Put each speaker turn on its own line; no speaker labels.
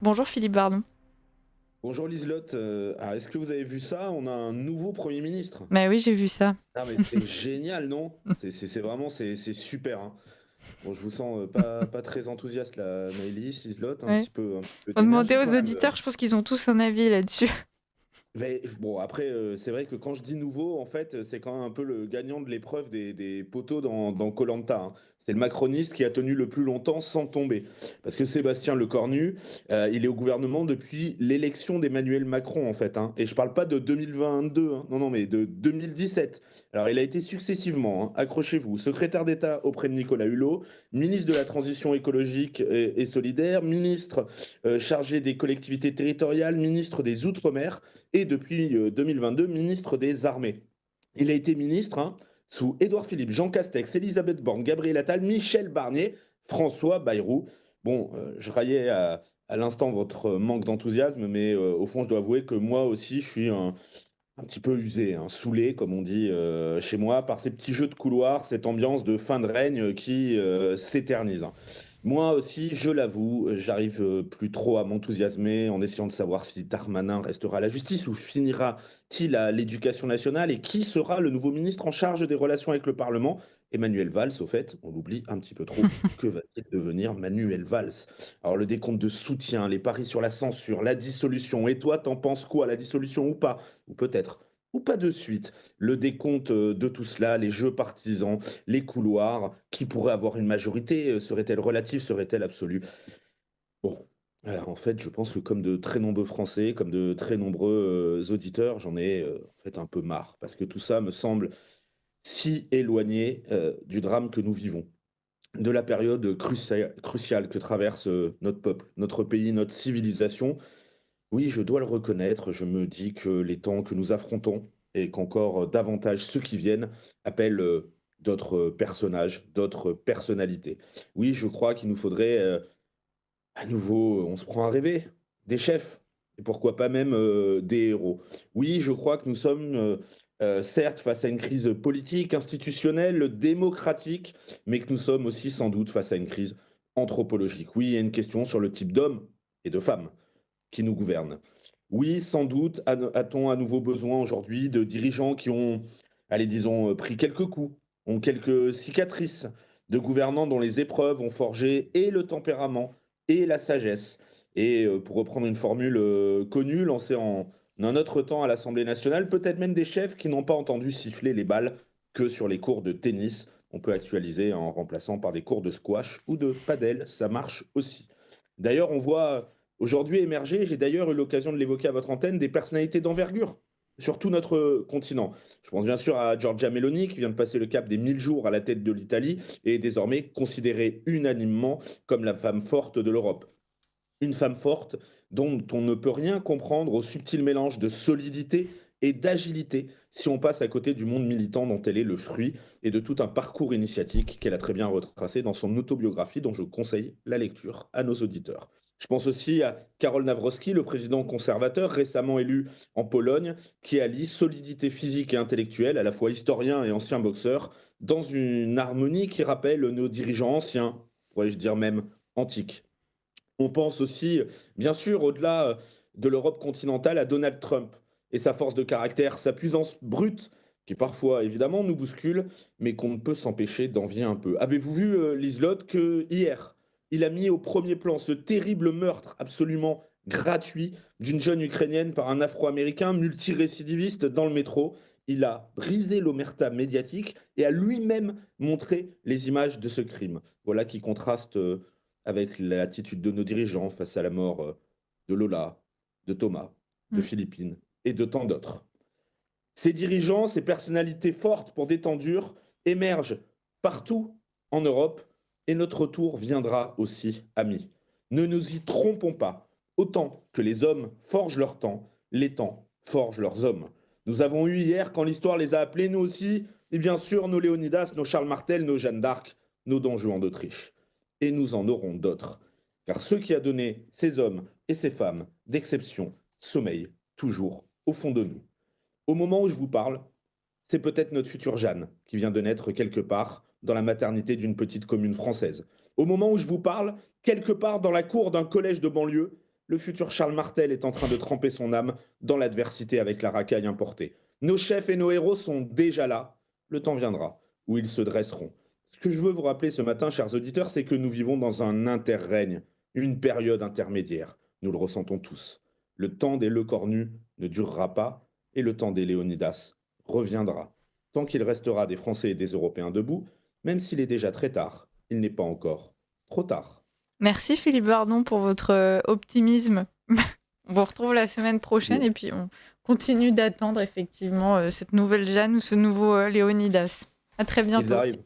Bonjour Philippe Bardon.
Bonjour Liselotte. Alors, est-ce que vous avez vu ça? On a un nouveau Premier ministre.
Bah oui, j'ai vu ça.
Ah mais c'est génial, non? C'est vraiment c'est super, hein. Bon, je vous sens pas très enthousiaste là, Maëlys, Liselotte,
Ouais.
un petit peu
Faut demander
d'énergie
aux
quand même.
auditeurs, je pense qu'ils ont tous un avis là-dessus.
Mais bon, après, c'est vrai que quand je dis nouveau, en fait, c'est quand même un peu le gagnant de l'épreuve des poteaux dans koh. C'est le macroniste qui a tenu le plus longtemps sans tomber. Parce que Sébastien Lecornu, il est au gouvernement depuis l'élection d'Emmanuel Macron, en fait, hein. Et je parle pas de 2022, hein. Non, non, mais de 2017. Alors, il a été successivement, hein, accrochez-vous, secrétaire d'État auprès de Nicolas Hulot, ministre de la Transition écologique et solidaire, ministre chargé des collectivités territoriales, ministre des Outre-mer et depuis 2022, ministre des Armées. Il a été ministre, hein, sous Édouard Philippe, Jean Castex, Elisabeth Borne, Gabriel Attal, Michel Barnier, François Bayrou. Bon, je raillais à l'instant votre manque d'enthousiasme, mais au fond, je dois avouer que moi aussi, je suis un petit peu usé, hein, saoulé, comme on dit chez moi, par ces petits jeux de couloir, cette ambiance de fin de règne qui s'éternise, hein. Moi aussi, je l'avoue, j'arrive plus trop à m'enthousiasmer en essayant de savoir si Darmanin restera à la justice ou finira-t-il à l'éducation nationale et qui sera le nouveau ministre en charge des relations avec le Parlement. Emmanuel Valls, au fait, on l'oublie un petit peu trop. Que va-t-il devenir Manuel Valls? Alors le décompte de soutien, les paris sur la censure, la dissolution. Et toi, t'en penses quoi? La dissolution ou pas? Ou peut-être, ou pas de suite. Le décompte de tout cela, les jeux partisans, les couloirs, qui pourrait avoir une majorité? Serait-elle relative? Serait-elle absolue? Bon, en fait, je pense que comme de très nombreux Français, comme de très nombreux auditeurs, j'en ai en fait un peu marre, parce que tout ça me semble si éloigné du drame que nous vivons, de la période cruciale que traverse notre peuple, notre pays, notre civilisation. Oui, je dois le reconnaître, je me dis que les temps que nous affrontons et qu'encore davantage ceux qui viennent appellent d'autres personnages, d'autres personnalités. Oui, je crois qu'il nous faudrait à nouveau, on se prend à rêver, des chefs et pourquoi pas même des héros. Oui, je crois que nous sommes certes face à une crise politique, institutionnelle, démocratique, mais que nous sommes aussi sans doute face à une crise anthropologique. Oui, il y a une question sur le type d'homme et de femme qui nous gouvernent. Oui, sans doute a-t-on à nouveau besoin aujourd'hui de dirigeants qui ont, allez, disons, pris quelques coups, ont quelques cicatrices, de gouvernants dont les épreuves ont forgé et le tempérament et la sagesse. Et pour reprendre une formule connue, lancée en un autre temps à l'Assemblée nationale, peut-être même des chefs qui n'ont pas entendu siffler les balles que sur les cours de tennis. On peut actualiser en remplaçant par des cours de squash ou de padel, ça marche aussi. D'ailleurs, on voit aujourd'hui émerger, j'ai d'ailleurs eu l'occasion de l'évoquer à votre antenne, des personnalités d'envergure sur tout notre continent. Je pense bien sûr à Giorgia Meloni, qui vient de passer le cap des 1000 jours à la tête de l'Italie et est désormais considérée unanimement comme la femme forte de l'Europe. Une femme forte dont on ne peut rien comprendre au subtil mélange de solidité et d'agilité si on passe à côté du monde militant dont elle est le fruit et de tout un parcours initiatique qu'elle a très bien retracé dans son autobiographie dont je conseille la lecture à nos auditeurs. Je pense aussi à Karol Nawrocki, le président conservateur récemment élu en Pologne, qui allie solidité physique et intellectuelle, à la fois historien et ancien boxeur, dans une harmonie qui rappelle nos dirigeants anciens, pourrais-je dire même antiques. On pense aussi, bien sûr, au-delà de l'Europe continentale, à Donald Trump et sa force de caractère, sa puissance brute, qui parfois, évidemment, nous bouscule, mais qu'on ne peut s'empêcher d'envier un peu. Avez-vous vu, Liselotte, que hier, il a mis au premier plan ce terrible meurtre absolument gratuit d'une jeune Ukrainienne par un Afro-Américain multirécidiviste dans le métro? Il a brisé l'omerta médiatique et a lui-même montré les images de ce crime. Voilà qui contraste avec l'attitude de nos dirigeants face à la mort de Lola, de Thomas, de
Mm.
Philippine et de tant d'autres. Ces dirigeants, ces personnalités fortes pour des temps durs, émergent partout en Europe et notre tour viendra aussi, amis. Ne nous y trompons pas. Autant que les hommes forgent leur temps, les temps forgent leurs hommes. Nous avons eu hier, quand l'histoire les a appelés, nous aussi, et bien sûr, nos Léonidas, nos Charles Martel, nos Jeanne d'Arc, nos Don Juan d'Autriche. Et nous en aurons d'autres. Car ce qui a donné ces hommes et ces femmes d'exception sommeille toujours au fond de nous. Au moment où je vous parle, c'est peut-être notre future Jeanne qui vient de naître quelque part dans la maternité d'une petite commune française. Au moment où je vous parle, quelque part dans la cour d'un collège de banlieue, Le futur Charles Martel est en train de tremper son âme dans l'adversité avec la racaille importée. Nos chefs et nos héros sont déjà là. Le temps viendra où ils se dresseront. Ce que je veux vous rappeler ce matin, chers auditeurs, c'est que nous vivons dans un interrègne, une période intermédiaire. Nous le ressentons tous. Le temps des Lecornu ne durera pas et le temps des Léonidas reviendra. Tant qu'il restera des Français et des Européens debout, même s'il est déjà très tard, il n'est pas encore trop tard.
Merci Philippe Bardon pour votre optimisme. On vous retrouve la semaine prochaine et puis on continue d'attendre effectivement cette nouvelle Jeanne ou ce nouveau Léonidas. À très
Ils
bientôt.
arrivent.